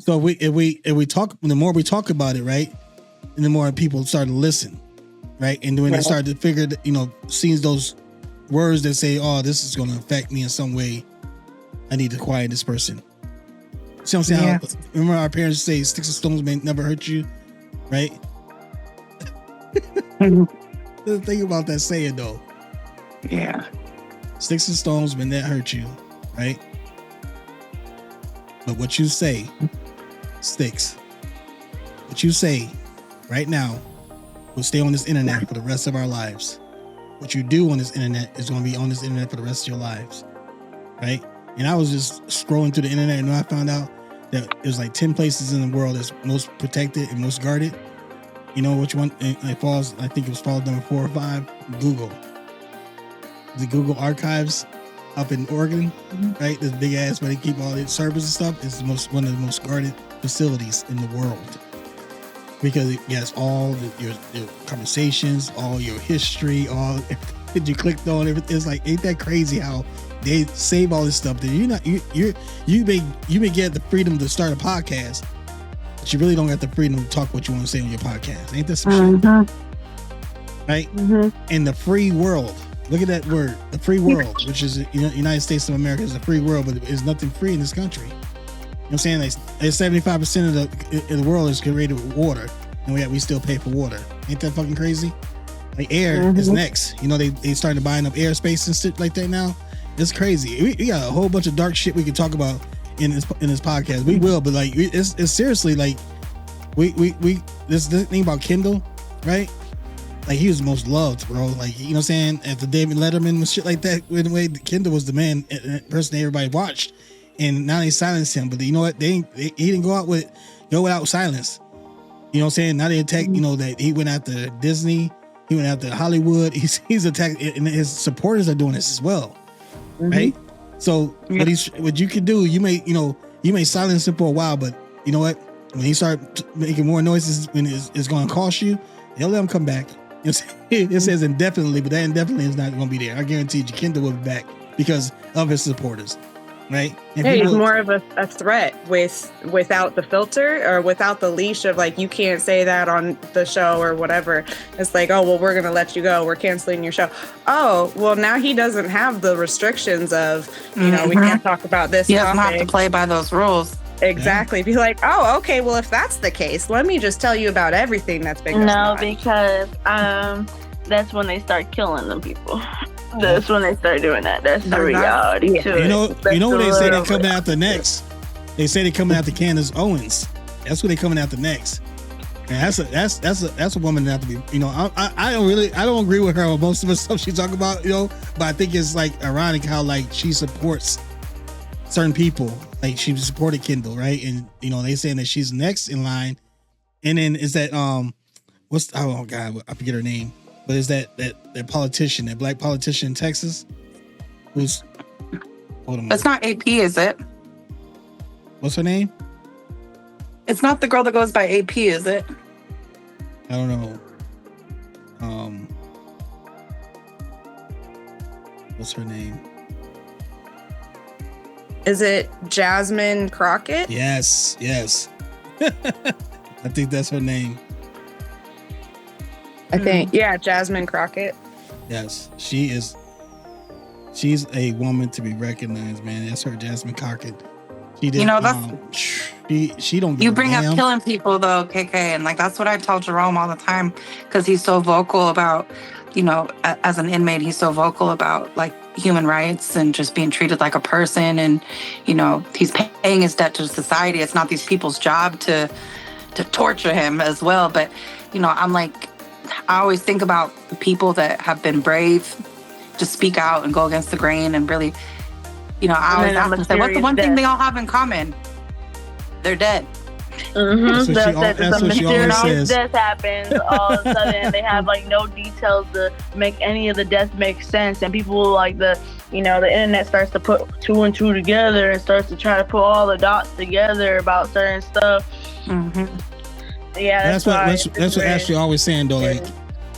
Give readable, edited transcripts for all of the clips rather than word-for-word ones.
So if we talk, the more we talk about it, right, and the more people start to listen, right, and when they start to figure, sees those words that say, "Oh, this is going to affect me in some way," I need to quiet this person. See what I'm saying? Yeah. Remember our parents say, "Sticks and stones may never hurt you," right? Think about that saying though. Yeah. Sticks and stones may not hurt you, right? But what you say sticks. What you say right now will stay on this internet for the rest of our lives. What you do on this internet is going to be on this internet for the rest of your lives, right? And I was just scrolling through the internet and I found out that there's like 10 places in the world that's most protected and most guarded. You know which one? It falls. I think it falls number 4 or 5. Google. The Google Archives up in Oregon, right? This big ass where they keep all the servers and stuff. It's one of the most guarded facilities in the world because it has all your conversations, all your history, all that you clicked on. Everything. It's like, ain't that crazy how they save all this stuff? That you may get the freedom to start a podcast, but you really don't get the freedom to talk what you want to say on your podcast. Ain't that some shit? Right? In the free world. Look at that word, the free world, which is United States of America is a free world, but there's nothing free in this country. You know what I'm saying? Like 75% of the world is created with water, and we still pay for water. Ain't that fucking crazy? Like air is next. They started buying up airspace and shit like that now. It's crazy. We got a whole bunch of dark shit we can talk about in this podcast. We will, but like it's seriously like we this thing about Kindle, right? Like he was the most loved, bro. Like, you know what I'm saying? After David Letterman and shit like that, in the way Kendall was the man, person that everybody watched. And now they silenced him. But you know what? He didn't go without silence. You know what I'm saying? Now they attack, that he went after Disney. He went after Hollywood. He's attacked, and his supporters are doing this as well. Right? So what you can do, you may silence him for a while, but you know what? When he start making more noises, when it's going to cost you, they'll let him come back. It says indefinitely, but that indefinitely is not going to be there. I guarantee you, Kendall will be back because of his supporters, right? And he's more of a threat without the filter or without the leash of like, you can't say that on the show or whatever. It's like, oh, well, we're going to let you go. We're canceling your show. Oh, well, now he doesn't have the restrictions of, we can't talk about this. He doesn't have to play by those rules. Exactly. Be like, oh, okay, well, if that's the case, let me just tell you about everything that's been going on. No, because that's when they start killing them people. That's when they start doing that. That's the reality to it. You know what they say they're coming after next? They say they're coming after Candace Owens. That's what they're coming after next. And that's a woman that have to be, I don't agree with her on most of the stuff she talk about, but I think it's like ironic how like she supports certain people. Like she supported Kendall, right? And they saying that she's next in line. And then is that oh god, I forget her name. But is that politician, that black politician in Texas? Who's It's not AP, is it? What's her name? It's not the girl that goes by AP, is it? I don't know. What's her name? Is it Jasmine Crockett? Yes. I think that's her name. I think, Jasmine Crockett. Yes, she is. She's a woman to be recognized, man. That's her, Jasmine Crockett. She did. She don't. You bring up killing people though, KK, and like that's what I tell Jerome all the time because he's so vocal about, as an inmate, he's so vocal about like human rights and just being treated like a person, and he's paying his debt to society. It's not these people's job to torture him as well. But I'm like, I always think about the people that have been brave to speak out and go against the grain and really, I always ask them, what's the one thing they all have in common? They're dead. Mm-hmm. That's what she always says. Death happens all of a sudden. They have like no details to make any of the deaths make sense, and people like the internet starts to put 2 and 2 together and starts to try to put all the dots together about certain stuff. Mm-hmm. Yeah, that's what Ashley always saying though. Like,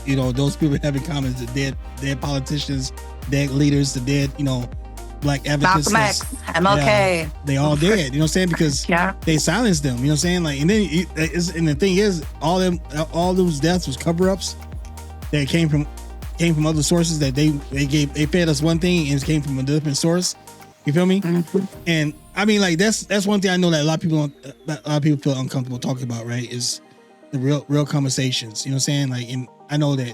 those people have in common, the dead politicians, dead leaders, the dead, black advocates. Malcolm X, MLK. They all did. You know what I'm saying? Because they silenced them. You know what I'm saying? Like, and then and the thing is, all those deaths was cover-ups that came from other sources that they fed us one thing and it came from a different source. You feel me? Mm-hmm. And I mean, like that's one thing I know that a lot of people feel uncomfortable talking about, right? Is the real conversations. You know what I'm saying? Like, and I know that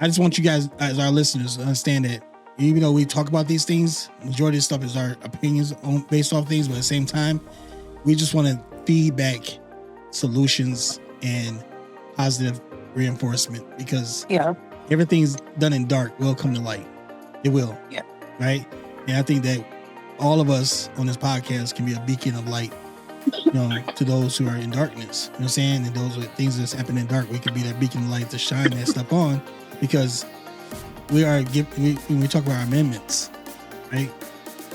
I just want you guys, as our listeners, to understand that even though we talk about these things, majority of stuff is our opinions based off things, but at the same time, we just want to feed back solutions and positive reinforcement, because everything's done in dark will come to light. It will. Yeah. Right? And I think that all of us on this podcast can be a beacon of light, you know, to those who are in darkness. You know what I'm saying? And those are things that's happening in dark, we can be that beacon of light to shine that stuff on, because when we talk about our amendments, right?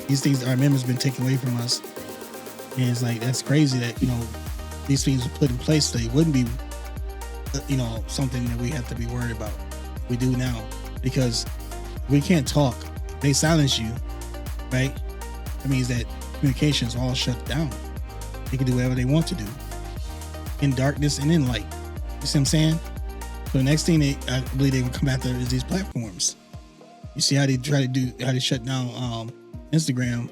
These things, our amendments been taken away from us. And it's like, that's crazy that, you know, these things were put in place so they wouldn't be, you know, something that we have to be worried about. We do now, because we can't talk. They silence you, right? That means that communication is all shut down. They can do whatever they want to do in darkness and in light. You see what I'm saying? So the next thing I believe they will come after is these platforms. You see how they how they shut down Instagram.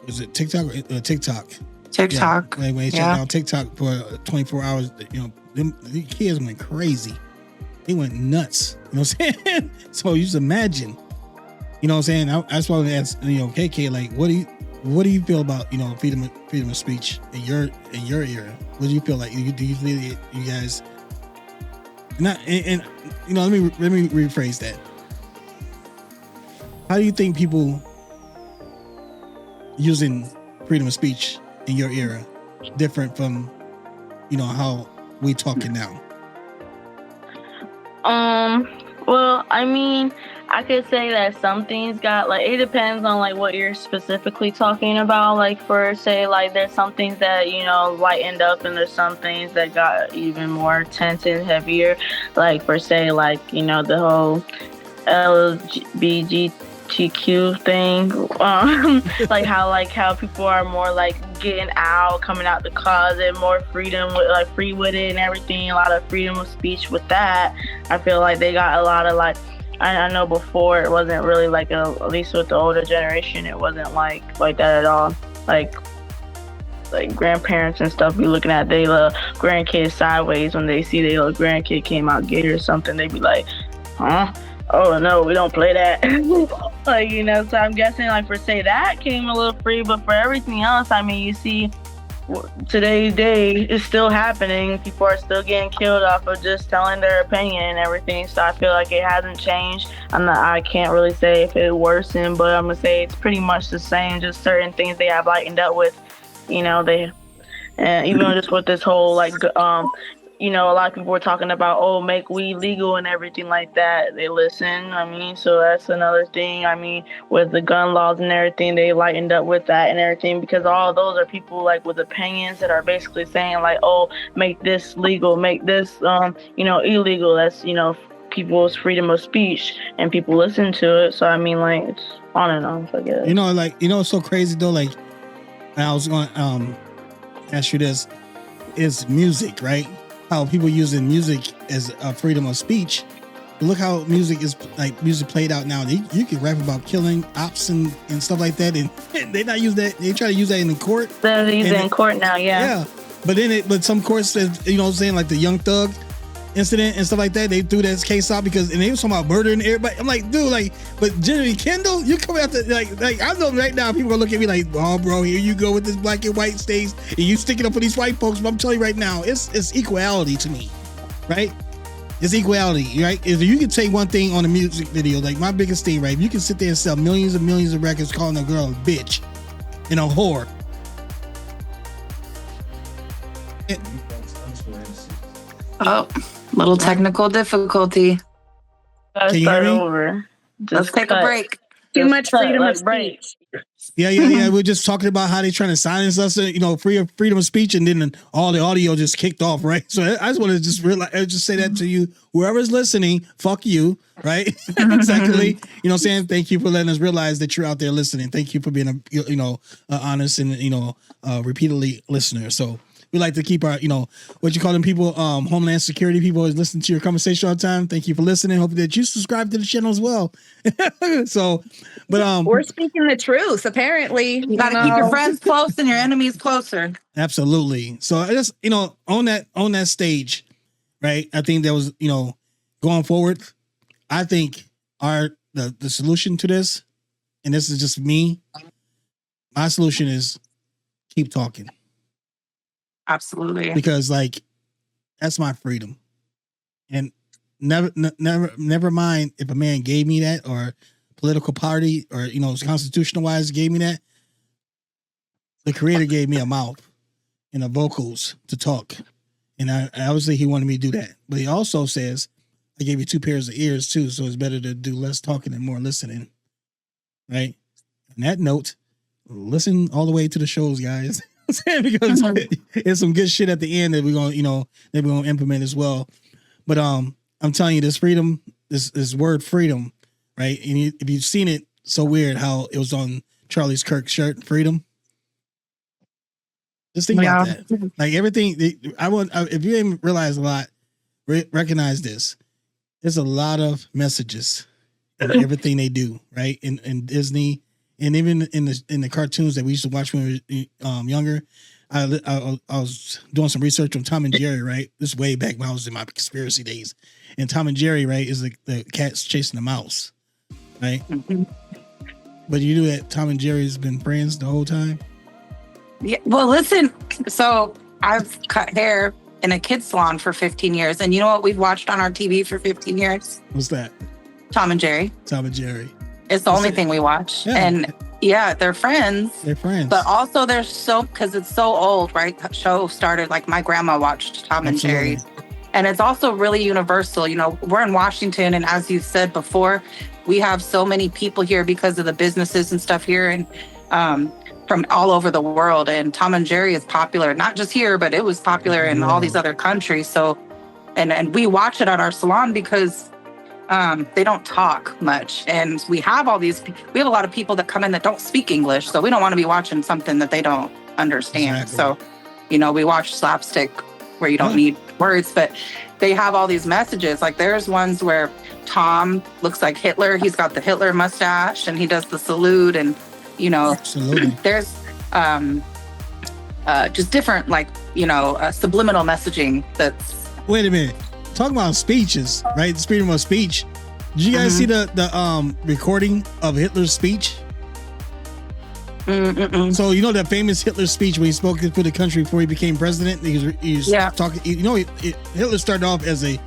Was it TikTok or TikTok? TikTok. Yeah. When they shut down TikTok for 24 hours, you know, the kids went crazy. They went nuts. You know what I'm saying? So you just imagine. You know what I'm saying? That's why I asked, you know, KK, like, what do you feel about, you know, freedom of speech in your era? What do you feel like? Do you feel that you guys? And you know, let me rephrase that. How do you think people using freedom of speech in your era different from, you know, how we talking now? Well, I mean, I could say that some things got, like, it depends on, like, what you're specifically talking about. Like, for, say, like, there's some things that, you know, lightened up, and there's some things that got even more tense and heavier. Like, for, say, like, you know, the whole LGBTQ thing. Like, how people are more, like, getting out, coming out the closet, more freedom, with, like, free with it and everything. A lot of freedom of speech with that. I feel like they got a lot of, like, I know before it wasn't really like at least with the older generation, it wasn't like that at all. Like grandparents and stuff be looking at their little grandkids sideways when they see their little grandkid came out gay or something. They be like, huh? Oh no, we don't play that. Like, you know, so I'm guessing, like, for, say, that came a little free, but for everything else, I mean, you see today's day is still happening. People are still getting killed off of just telling their opinion and everything. So I feel like it hasn't changed. I can't really say if it worsened, but I'm gonna say it's pretty much the same. Just certain things they have lightened up with, you know. And even just with this whole, like, you know, a lot of people were talking about, oh, make weed legal and everything like that. They listen. I mean, so that's another thing. I mean, with the gun laws and everything, they lightened up with that and everything, because all of those are people, like, with opinions that are basically saying, like, oh, make this legal, make this, you know, illegal. That's, you know, people's freedom of speech, and people listen to it. So, I mean, like, it's on and off, I guess. You know, like, you know, it's so crazy, though. Like, I was going to ask you this, is music, right? How people using music as a freedom of speech. But look how music played out now. You can rap about killing ops and stuff like that, and they not use that. They try to use that in the court. They're using it in court now, yeah. But some courts says, you know what I'm saying, like the Young Thug incident and stuff like that, they threw that case out and they was talking about murdering everybody. I'm like, dude, like, but Jenny Kendall, you coming out like I know right now people gonna look at me like, oh, bro, here you go with this black and white states, and you sticking up for these white folks. But I'm telling you right now, it's equality to me, right? It's equality, right? If you can take one thing on a music video, like my biggest thing, right? If you can sit there and sell millions and millions of records calling a girl a bitch and a whore. Little technical difficulty. Let's start over. Let's take a break. Too much freedom of speech. Yeah. We're just talking about how they're trying to silence us, freedom of speech, and then all the audio just kicked off, right? So I just want to just say that to you, whoever's listening, fuck you, right? Exactly. You know what I'm saying? Thank you for letting us realize that you're out there listening. Thank you for being a honest and repeatedly listener. So we like to keep our, what you call them people, Homeland Security people always listen to your conversation all the time. Thank you for listening. Hope that you subscribe to the channel as well. So, but we're speaking the truth. Apparently, you gotta keep your friends close and your enemies closer. Absolutely. So I just, on that stage, right? I think that was, going forward. I think the solution to this, and this is just me. My solution is keep talking. Absolutely. Because that's my freedom. And never mind if a man gave me that, or political party, or, constitutional wise gave me that. The creator gave me a mouth and the vocals to talk. And I obviously he wanted me to do that. But he also says, I gave you 2 pairs of ears too. So it's better to do less talking and more listening. Right. On that note, listen all the way to the shows, guys. Because it's some good shit at the end that we're gonna implement as well. But I'm telling you, this freedom, this word freedom, right? And if you've seen it, so weird how it was on Charlie Kirk's shirt, freedom. Just think about that. Like everything, if you didn't realize a lot, recognize this. There's a lot of messages in everything they do, right? In Disney. And even in the cartoons that we used to watch when we were younger, I was doing some research on Tom and Jerry, right? This way back when I was in my conspiracy days. And Tom and Jerry, right, is the cat's chasing the mouse, right? Mm-hmm. But you knew that Tom and Jerry's been friends the whole time? Yeah. Well, listen. So I've cut hair in a kid's salon for 15 years. And you know what we've watched on our TV for 15 years? What's that? Tom and Jerry. Tom and Jerry. It's the only thing we watch. Yeah. And they're friends. They're friends. But also because it's so old, right? The show started, my grandma watched Tom and Jerry. And it's also really universal. We're in Washington. And as you said before, we have so many people here because of the businesses and stuff here. And from all over the world. And Tom and Jerry is popular, not just here, but it was popular in all these other countries. So, and we watch it at our salon because they don't talk much. And we have a lot of people that come in that don't speak English. So we don't want to be watching something that they don't understand. Exactly. So, we watch slapstick where you don't need words, but they have all these messages. Like there's ones where Tom looks like Hitler. He's got the Hitler mustache and he does the salute. And, Absolutely. There's just different, subliminal messaging that's... Wait a minute. Talking about speeches, right? Freedom of speech. Did you guys see the recording of Hitler's speech? So that famous Hitler speech when he spoke for the country before he became president. He was talking. Hitler started off as a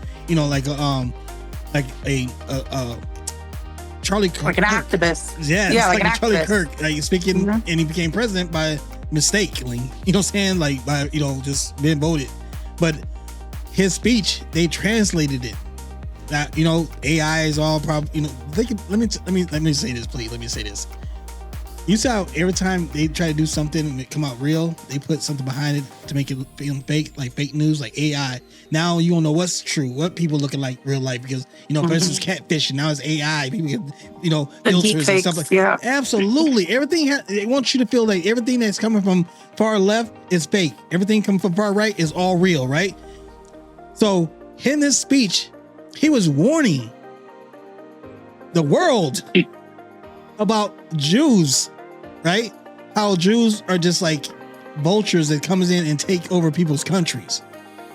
Charlie Kirk, like an activist. Yeah, like an Charlie activist. Kirk, speaking, and he became president by mistakenly. You know what I'm saying? By just being voted, but. His speech, they translated it. That AI is all probably. Let me say this, please. Let me say this. You see how every time they try to do something and it come out real, they put something behind it to make it feel fake, like fake news, like AI. Now you don't know what's true, what people looking like real life because for instance, catfishing. Now it's AI. People get filters and stuff like. Yeah, absolutely. Everything they want you to feel like everything that's coming from far left is fake. Everything coming from far right is all real, right? So in this speech, he was warning the world about Jews, right? How Jews are just like vultures that comes in and take over people's countries.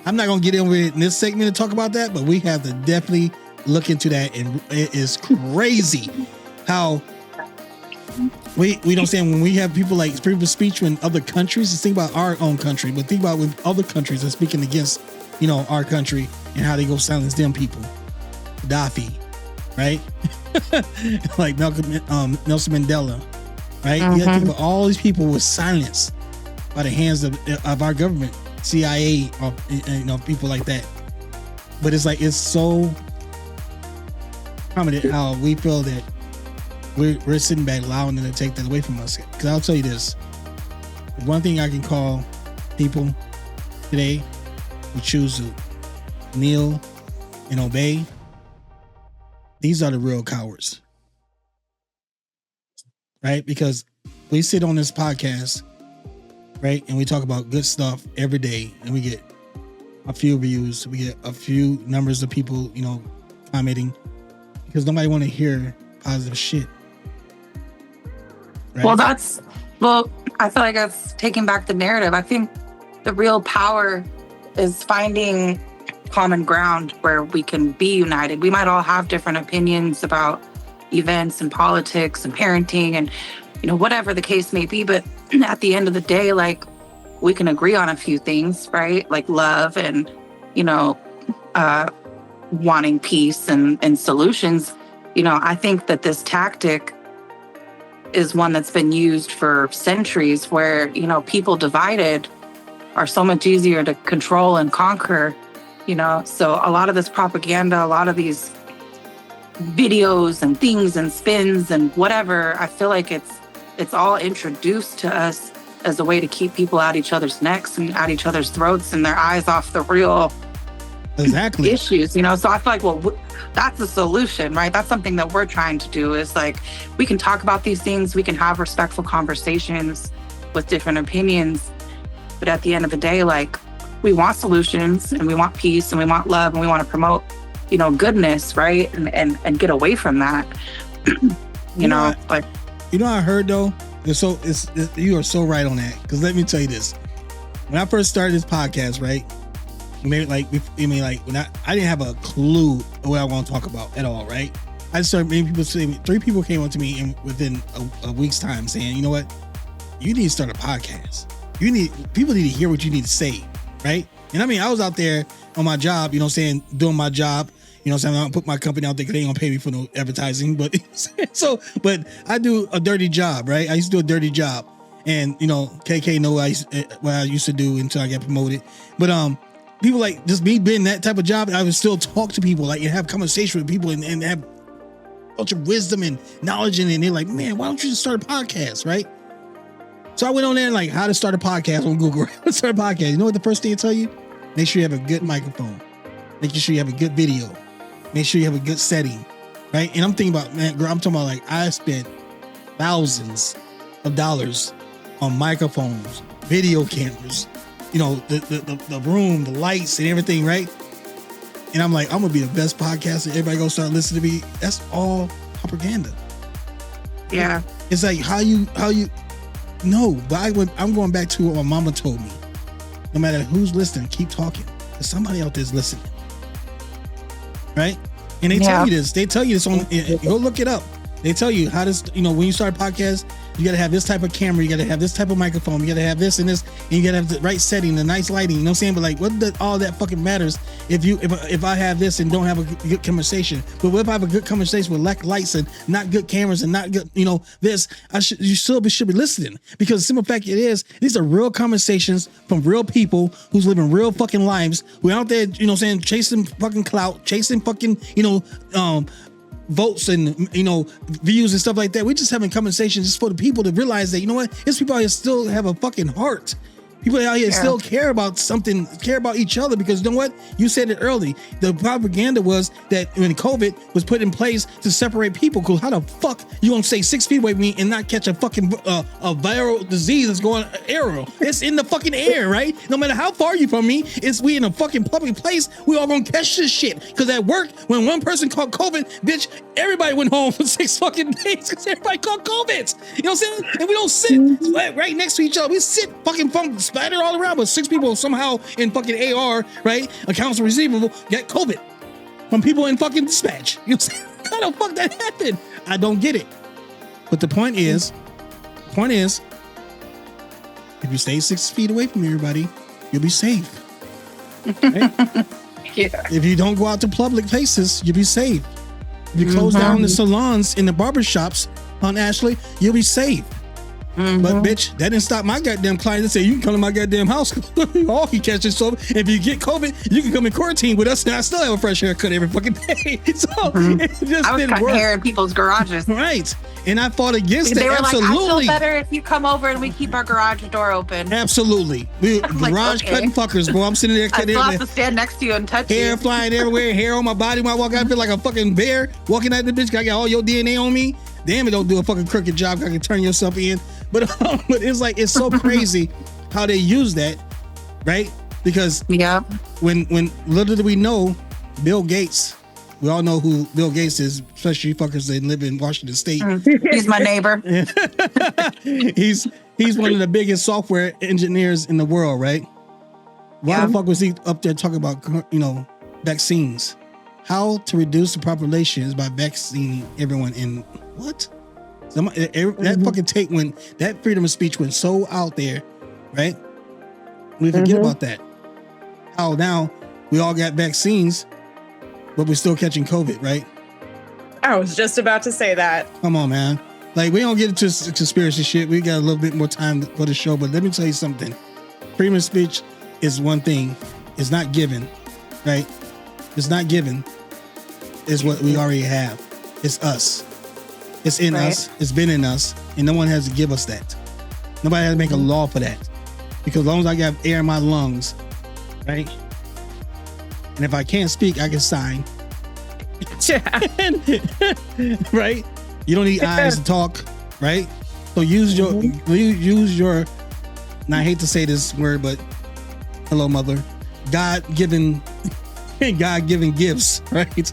I'm not going to get into it in this segment to talk about that, but we have to definitely look into that. And it is crazy how we don't say when we have people like freedom of speech in other countries. Just think about our own country, but think about when other countries are speaking against our country and how they go silence them people. Gaddafi, right? Like Nelson Mandela, right? You have people, all these people were silenced by the hands of our government, CIA, or people like that. But it's so prominent how we feel that we're sitting back allowing them to take that away from us. Because I'll tell you this, one thing I can call people today who choose to kneel and obey, these are the real cowards, right? Because we sit on this podcast, right, and we talk about good stuff every day, and we get a few views, we get a few numbers of people, commenting, because nobody want to hear positive shit. Right? Well, I feel like that's taking back the narrative. I think the real power is finding common ground where we can be united. We might all have different opinions about events and politics and parenting and, whatever the case may be. But at the end of the day, like, we can agree on a few things, right? Like love and, wanting peace and solutions. I think that this tactic is one that's been used for centuries where, people divided are so much easier to control and conquer, So a lot of this propaganda, a lot of these videos and things and spins and whatever, I feel like it's all introduced to us as a way to keep people at each other's necks and at each other's throats and their eyes off the real issues, So I feel like, well, that's the solution, right? That's something that we're trying to do is like, we can talk about these things, we can have respectful conversations with different opinions. But at the end of the day, like, we want solutions and we want peace and we want love and we want to promote, goodness, right? And get away from that. I heard though, you are so right on that. Because let me tell you this. When I first started this podcast, right? Maybe when I didn't have a clue what I want to talk about at all, right? I just started, three people came up to me within a week's time saying, you know what? You need to start a podcast. People need to hear what you need to say, right? And I mean, I was out there on my job, doing my job. I don't put my company out there because they ain't gonna pay me for no advertising, but but I do a dirty job, right? I used to do a dirty job, and KK know what I used to do until I got promoted. But people like just me being that type of job, I would still talk to people, like, and have conversation with people and have a bunch of wisdom and knowledge, and they're like, man, why don't you just start a podcast, right? So I went on there and like how to start a podcast on Google. How to start a podcast. You know what the first thing they tell you? Make sure you have a good microphone. Make sure you have a good video. Make sure you have a good setting, right? And I'm thinking about, man, girl, I'm talking about like I spent thousands of dollars on microphones, video cameras, the room, the lights and everything, right? And I'm like, I'm gonna be the best podcaster. Everybody gonna start listening to me. That's all propaganda. Yeah. It's like how you no, but I'm going back to what my mama told me. No matter who's listening, keep talking. Because somebody out there is listening. Right? And they tell you this. They tell you this on, go look it up. They tell you how to, when you start a podcast, you got to have this type of camera, you got to have this type of microphone, you got to have this and this, and you got to have the right setting, the nice lighting, you know what I'm saying? But like, what does all that fucking matters if I have this and don't have a good conversation? But what if I have a good conversation with lack lights and not good cameras and not good, this, you still should be listening, because the simple fact these are real conversations from real people who's living real fucking lives. We're out there, chasing fucking clout, chasing fucking, votes and views and stuff like that. We're just having conversations just for the people to realize that, there's people out here still have a fucking heart. People out here still care about something, care about each other, because you know what? You said it early. The propaganda was that when COVID was put in place to separate people, because how the fuck you gonna stay 6 feet away from me and not catch a fucking a viral disease that's going aerial? It's in the fucking air, right? No matter how far you from me, we in a fucking public place. We all gonna catch this shit. Because at work, when one person caught COVID, bitch, everybody went home for 6 fucking days because everybody caught COVID. You know what I'm saying? And we don't sit right next to each other. We sit fucking splatter all around, but 6 people somehow in fucking AR, right? Accounts receivable, get COVID from people in fucking dispatch. You know what I'm saying? How the fuck that happened? I don't get it. But the point is, if you stay 6 feet away from everybody, you'll be safe. Right? Yeah. If you don't go out to public places, you'll be safe. If you close down the salons and the barbershops on Ashley, you'll be safe. But bitch, that didn't stop my goddamn client to say you can come to my goddamn house. All you catch is COVID. If you get COVID, you can come in quarantine with us, and I still have a fresh haircut every fucking day. So it just I was didn't cutting work. hair in people's garages. Right, and I fought against They that. were Absolutely. like, I feel better if you come over and we keep our garage door open. Absolutely. We garage cutting fuckers, bro. I'm sitting there I cutting still have to stand next to you and touch hair you. flying everywhere, hair on my body. When I walk out, I feel like a fucking bear walking out the bitch. I got all your DNA on me. Damn, it don't do a fucking crooked job. I can turn yourself in. But it's like, it's so crazy how they use that, right? Because when little do we know, Bill Gates, we all know who Bill Gates is, especially you fuckers that live in Washington State. He's my neighbor. He's one of the biggest software engineers in the world, right? Why the fuck was he up there talking about, vaccines? How to reduce the population is by vaccinating everyone in what? That fucking take, when that freedom of speech went so out there, right? We forget about that. How now we all got vaccines, but we're still catching COVID, right? I was just about to say that. Come on, man. Like, we don't get into conspiracy shit. We got a little bit more time for the show, but let me tell you something. Freedom of speech is one thing. It's not given, right? It's not given. It's what we already have. It's us. It's in us. It's been in us. And no one has to give us that. Nobody has to make a law for that. Because as long as I got air in my lungs, right? And if I can't speak, I can sign. Right? You don't need eyes to talk, right? So use your, and I hate to say this word, but hello, mother, God-given gifts, right?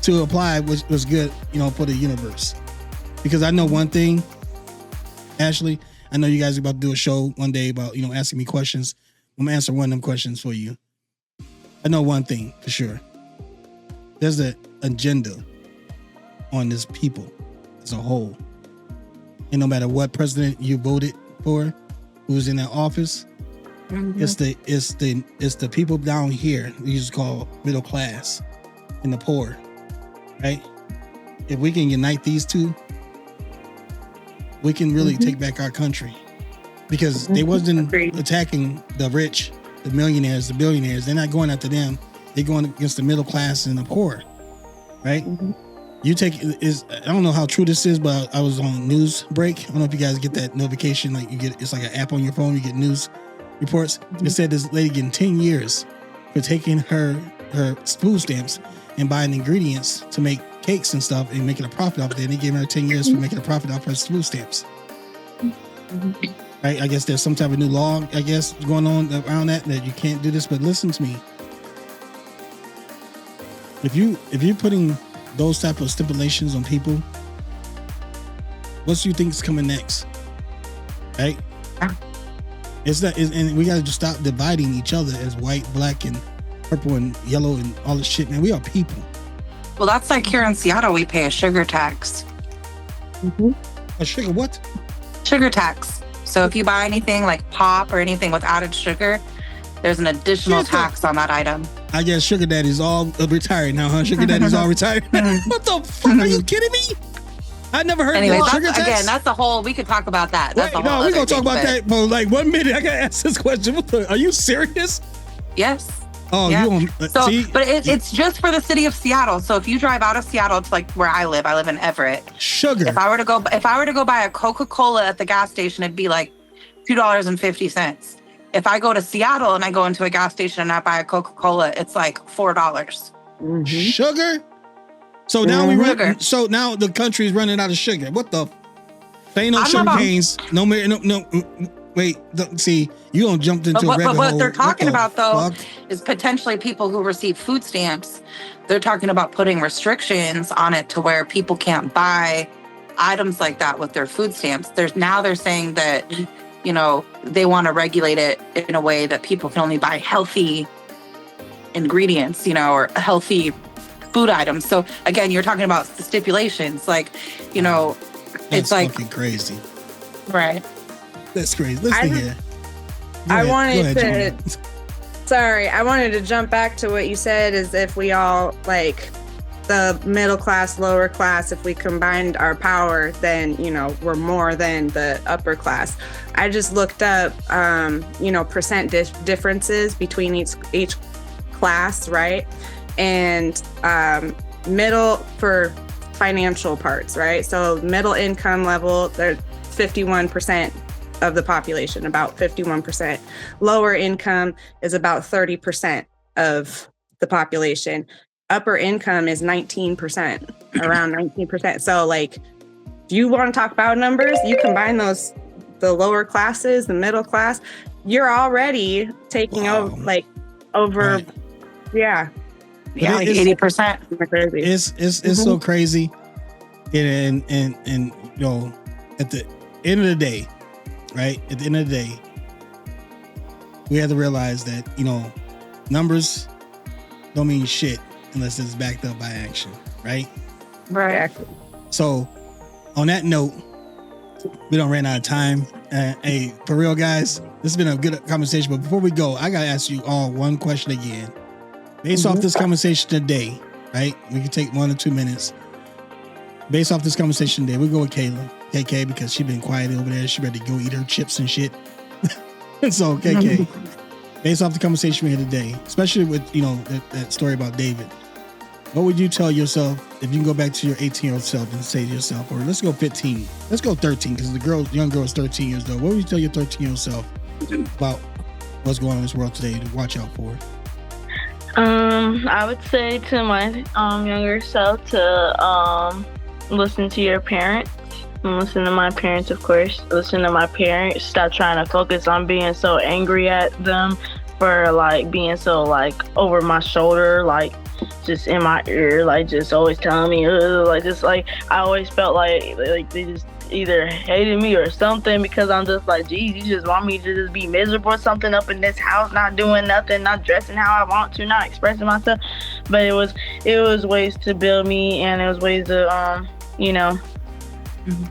To apply was good, for the universe. Because I know one thing, Ashley, I know you guys are about to do a show one day about, asking me questions. I'm gonna answer one of them questions for you. I know one thing for sure. There's an agenda on this people as a whole. And no matter what president you voted for, who's in that office, it's the people down here we used to call middle class and the poor, right? If we can unite these two, we can really take back our country. Because they wasn't attacking the rich, the millionaires, the billionaires. They're not going after them. They're going against the middle class and the poor, right? I don't know how true this is, but I was on news break. I don't know if you guys get that notification. Like it's like an app on your phone. You get news reports. It said this lady getting 10 years for taking her food stamps and buying ingredients to make cakes and stuff and making a profit off of it. And they gave her 10 years for making a profit off her food stamps. Right? I guess there's some type of new law, going on around that you can't do this. But listen to me. If you're putting those type of stipulations on people, what do you think is coming next? Right? And we got to just stop dividing each other as white, black, and purple and yellow and all this shit, man. We are people. Well, that's like here in Seattle, we pay a sugar tax. A sugar what? Sugar tax. So if you buy anything like pop or anything with added sugar, there's an additional tax on that item. I guess sugar daddy's all retired now, huh? Sugar daddy's all retired. What the fuck? Are you kidding me? I never heard of sugar tax. Again, that's a whole, we could talk about that. We're going to talk about that for like 1 minute. I got to ask this question. Are you serious? Yes. Oh, yeah. See? But it's just for the city of Seattle. So if you drive out of Seattle, it's like where I live in Everett. Sugar. If I were to go buy a Coca-Cola at the gas station, it'd be like $2.50. If I go to Seattle and I go into a gas station and I buy a Coca-Cola, it's like $4. Sugar? So now so now the country is running out of sugar. What the? There ain't no sugar canes. No. Wait. See, you don't jump into a rabbit hole. What they're talking about though is potentially people who receive food stamps. They're talking about putting restrictions on it to where people can't buy items like that with their food stamps. They're saying that they want to regulate it in a way that people can only buy healthy ingredients, or healthy food items. So again, you're talking about the stipulations, like, it's like fucking crazy. Right. That's crazy. Listen here. I wanted to jump back to what you said, is if we all the middle class, lower class, if we combined our power, then, you know, we're more than the upper class. I just looked up, you know, percent differences between each class, right? And middle for financial parts, right? So middle income level, they're 51% of the population, about 51%. Lower income is about 30% of the population. Upper income is 19%, around 19%. So like, if you want to talk about numbers, you combine those, the lower classes, the middle class, you're already taking over, like over, right. Yeah, like 80%. It's so crazy. And you know, at the end of the day, right? At the end of the day, we have to realize that, you know, numbers don't mean shit unless it's backed up by action, right? Right. So, on that note, we don't ran out of time. Hey, for real, guys, this has been a good conversation. But before we go, I gotta ask you all one question again. Based off this conversation today, right? We can take 1 or 2 minutes. Based off this conversation today, we'll go with Kayla, KK, because she's been quiet over there. She ready to go eat her chips and shit. So, KK, based off the conversation we had today, especially with, you know, that story about David, what would you tell yourself if you can go back to your 18-year-old self and say to yourself, or let's go 15, let's go 13, because the young girl is 13 years old. What would you tell your 13-year-old self about what's going on in this world today to watch out for? I would say to my younger self to listen to your parents. And listen to my parents, of course. Listen to my parents. Stop trying to focus on being so angry at them for like being so like over my shoulder, like just in my ear, like just always telling me, like just like I always felt like they just either hated me or something, because I'm just like, geez, you just want me to just be miserable or something up in this house, not doing nothing, not dressing how I want to, not expressing myself. But it was ways to build me, and it was ways to you know,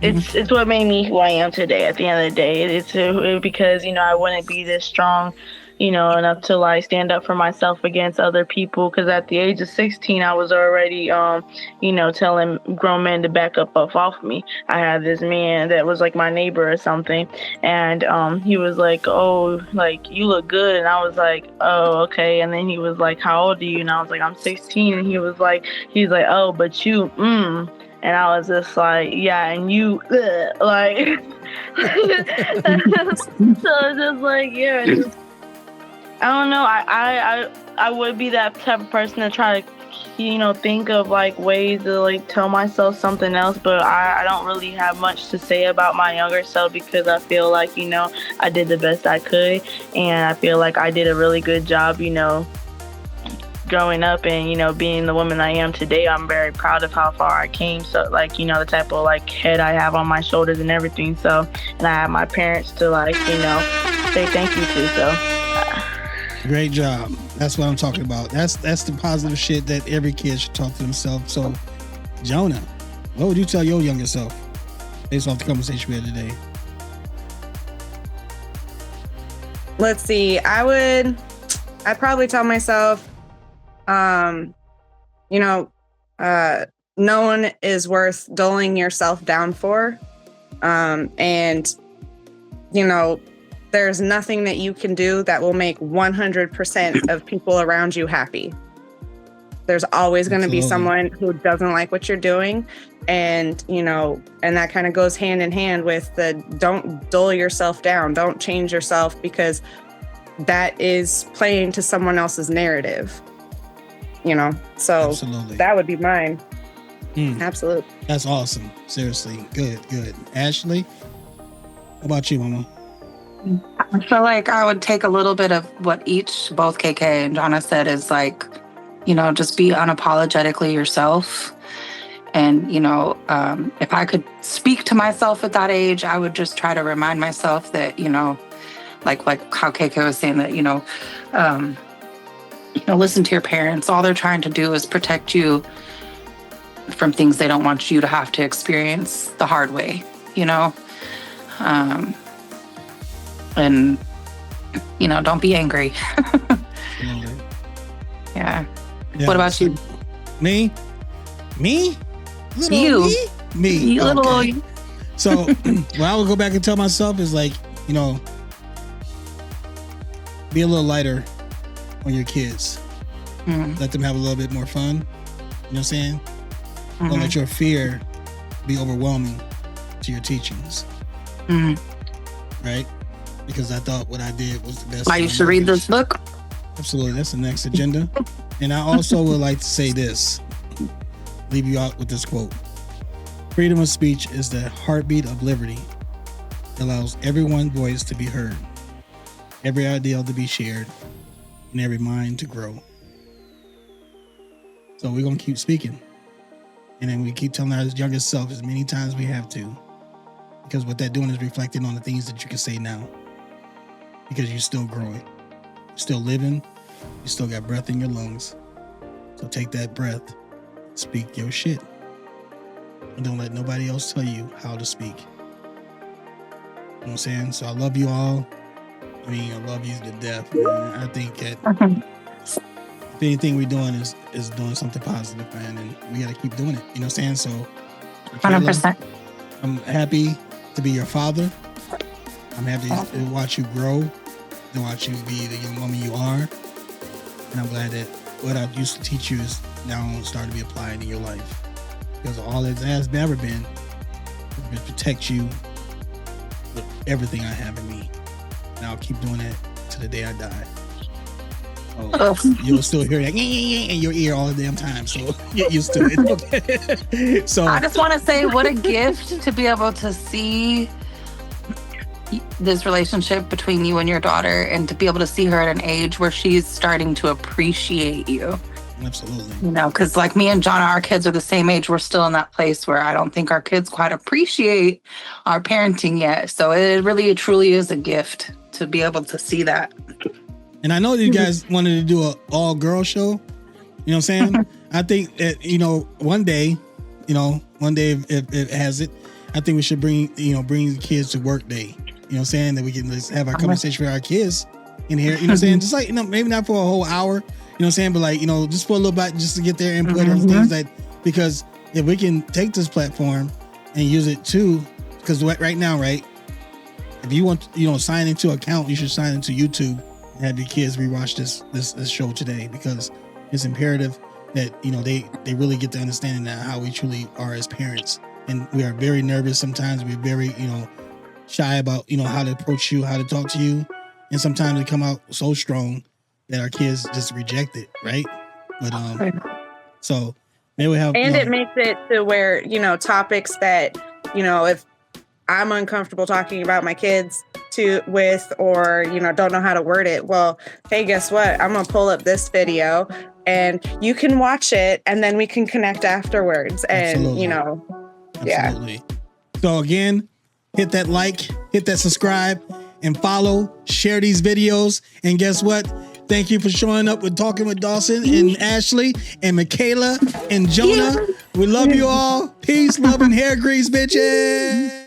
it's what made me who I am today. At the end of the day, it's because, you know, I wouldn't be this strong, you know, enough to like stand up for myself against other people. Because at the age of 16, I was already, you know, telling grown men to back up off me. I had this man that was like my neighbor or something, and he was like, "Oh, like you look good," and I was like, "Oh, okay." And then he was like, "How old are you?" And I was like, "I'm 16." And he's like, "Oh, but you, And I was just like, yeah, and you, like, so it's just like, yeah, just, I don't know. I would be that type of person to try to, you know, think of like ways to like tell myself something else, but I don't really have much to say about my younger self, because I feel like, you know, I did the best I could, and I feel like I did a really good job, you know, growing up and, you know, being the woman I am today. I'm very proud of how far I came. So like, you know, the type of like head I have on my shoulders and everything. So, and I have my parents to like, you know, say thank you to. So great job. That's what I'm talking about. That's the positive shit that every kid should talk to themselves. So Jonah, what would you tell your younger self based off the conversation we had today? Let's see. I'd probably tell myself, you know, no one is worth dulling yourself down for. And, you know, there's nothing that you can do that will make 100% of people around you happy. There's always going to be someone who doesn't like what you're doing. And, you know, and that kind of goes hand in hand with the don't dull yourself down. Don't change yourself, because that is playing to someone else's narrative. You know, so absolutely. That would be mine. Absolutely. That's awesome. Seriously. Good. Ashley, how about you, Mama? I feel like I would take a little bit of what both KK and Jonna said, is like, you know, just be unapologetically yourself. And, you know, if I could speak to myself at that age, I would just try to remind myself that, you know, like how KK was saying that, you know, listen to your parents. All they're trying to do is protect you from things they don't want you to have to experience the hard way, you know? And, you know, don't be angry. Yeah. What about you? Me? Me? Little You. Me? You little. Okay. So what I would go back and tell myself is like, you know, be a little lighter on your kids. Let them have a little bit more fun. You know what I'm saying? Don't let your fear be overwhelming to your teachings. Right? Because I thought what I did was the best. Why you should read this book? Absolutely. That's the next agenda. And I also would like to say this. Leave you out with this quote. Freedom of speech is the heartbeat of liberty. It allows everyone's voice to be heard, every ideal to be shared, and every mind to grow. So we're going to keep speaking. And then we keep telling our youngest self as many times as we have to. Because what they're doing is reflecting on the things that you can say now. Because you're still growing. You're still living. You still got breath in your lungs. So take that breath. Speak your shit. And don't let nobody else tell you how to speak. You know what I'm saying? So I love you all. I mean, I love you to death, man. I think that if anything we're doing is doing something positive, man, and we got to keep doing it. You know what I'm saying? So, 100%. I'm happy to be your father. I'm happy to watch you grow, to watch you be the young woman you are. And I'm glad that what I used to teach you is now starting to be applied in your life. Because all it has ever been is to protect you with everything I have in me. And I'll keep doing that to the day I die. So you'll still hear that in your ear all the damn time. So get used to it. Okay. So I just want to say what a gift to be able to see this relationship between you and your daughter, and to be able to see her at an age where she's starting to appreciate you. Absolutely. You know, because like me and John, our kids are the same age. We're still in that place where I don't think our kids quite appreciate our parenting yet. So it really, truly is a gift to be able to see that. And I know that you guys wanted to do an all-girl show. You know what I'm saying? I think that, one day if it has it, I think we should bring the kids to work day. You know what I'm saying? That we can just have our conversation with our kids in here. You know what I'm saying? Just like, maybe not for a whole hour, you know what I'm saying? But like, just for a little bit, just to get their input on things because if we can take this platform and use it too, because right now, right? If you want, sign into an account, you should sign into YouTube and have your kids rewatch this show today, because it's imperative that, they really get the understanding that how we truly are as parents. And we are very nervous sometimes. We're very, shy about, how to approach you, how to talk to you. And sometimes we come out so strong that our kids just reject it, right? But so maybe we have, and it makes it to where topics that if I'm uncomfortable talking about my kids or don't know how to word it, well, hey, guess what? I'm gonna pull up this video and you can watch it, and then we can connect afterwards. And Absolutely. So again, hit that like, hit that subscribe, and follow, share these videos. And guess what? Thank you for showing up with Talking with Dawson and Ashley and Michaela and Jonah. We love you all. Peace, love, and hair grease, bitches.